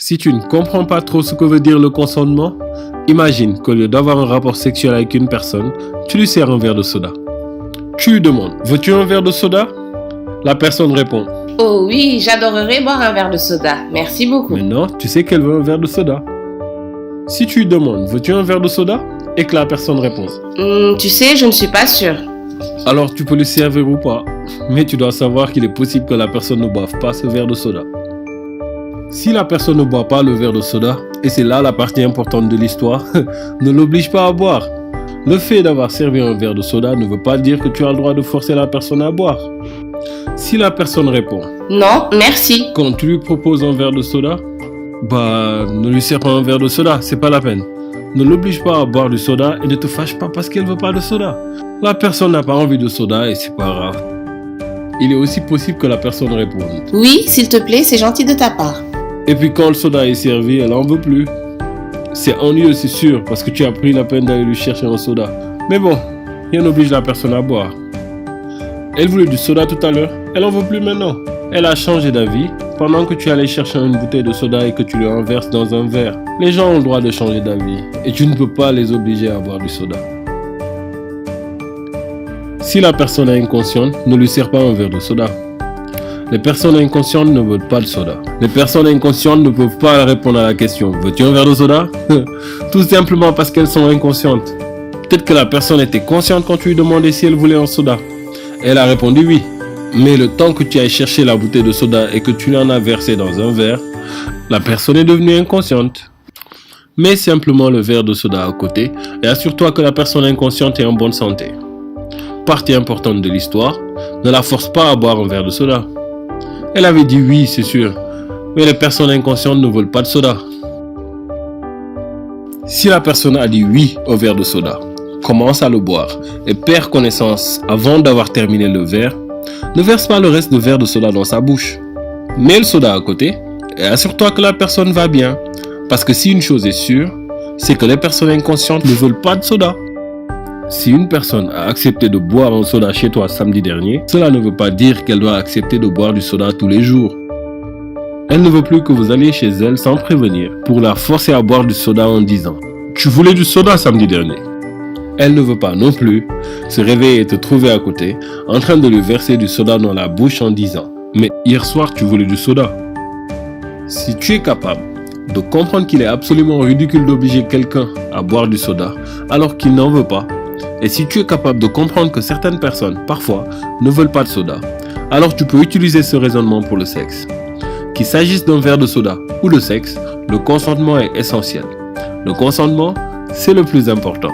Si tu ne comprends pas trop ce que veut dire le consentement, imagine qu'au lieu d'avoir un rapport sexuel avec une personne, tu lui sers un verre de soda. Tu lui demandes, veux-tu un verre de soda? La personne répond, Oh oui, j'adorerais boire un verre de soda. Merci beaucoup. maintenant tu sais qu'elle veut un verre de soda. Si tu lui demandes, veux-tu un verre de soda? Et que la personne répond, Tu sais, je ne suis pas sûre. alors tu peux lui servir ou pas. Mais tu dois savoir qu'il est possible que la personne ne boive pas ce verre de soda. Si la personne ne boit pas le verre de soda, et c'est là la partie importante de l'histoire, ne l'oblige pas à boire. Le fait d'avoir servi un verre de soda ne veut pas dire que tu as le droit de forcer la personne à boire. Si la personne répond, Non, merci. quand tu lui proposes un verre de soda, ne lui sers pas un verre de soda, c'est pas la peine. Ne l'oblige pas à boire du soda et ne te fâche pas parce qu'elle veut pas de soda. La personne n'a pas envie de soda et c'est pas grave. Il est aussi possible que la personne réponde. Oui, s'il te plaît, c'est gentil de ta part. Et puis quand le soda est servi, elle en veut plus. C'est ennuyeux, c'est sûr, parce que tu as pris la peine d'aller lui chercher un soda. Mais bon, rien n'oblige la personne à boire. Elle voulait du soda tout à l'heure, elle en veut plus maintenant. Elle a changé d'avis pendant que tu allais chercher une bouteille de soda et que tu le renverses dans un verre. Les gens ont le droit de changer d'avis et tu ne peux pas les obliger à boire du soda. Si la personne est inconsciente, ne lui sers pas un verre de soda. Les personnes inconscientes ne veulent pas de soda. Les personnes inconscientes ne peuvent pas répondre à la question « Veux-tu un verre de soda ?» Tout simplement parce qu'elles sont inconscientes. Peut-être que la personne était consciente quand tu lui demandais si elle voulait un soda. Elle a répondu oui. Mais le temps que tu ailles chercher la bouteille de soda et que tu l'en as versé dans un verre, la personne est devenue inconsciente. Mets simplement le verre de soda à côté et assure-toi que la personne inconsciente est en bonne santé. Partie importante de l'histoire, ne la force pas à boire un verre de soda. Elle avait dit oui, c'est sûr, mais les personnes inconscientes ne veulent pas de soda. Si la personne a dit oui au verre de soda, commence à le boire et perd connaissance avant d'avoir terminé le verre, ne verse pas le reste de verre de soda dans sa bouche. Mets le soda à côté et assure-toi que la personne va bien. Parce que si une chose est sûre, c'est que les personnes inconscientes ne veulent pas de soda. Si une personne a accepté de boire un soda chez toi samedi dernier, cela ne veut pas dire qu'elle doit accepter de boire du soda tous les jours. Elle ne veut plus que vous alliez chez elle sans prévenir pour la forcer à boire du soda en disant « Tu voulais du soda samedi dernier ». Elle ne veut pas non plus se réveiller et te trouver à côté en train de lui verser du soda dans la bouche en disant « Mais hier soir tu voulais du soda ». Si tu es capable de comprendre qu'il est absolument ridicule d'obliger quelqu'un à boire du soda alors qu'il n'en veut pas, et si tu es capable de comprendre que certaines personnes, parfois, ne veulent pas de soda, alors tu peux utiliser ce raisonnement pour le sexe. Qu'il s'agisse d'un verre de soda ou de sexe, le consentement est essentiel. Le consentement, c'est le plus important.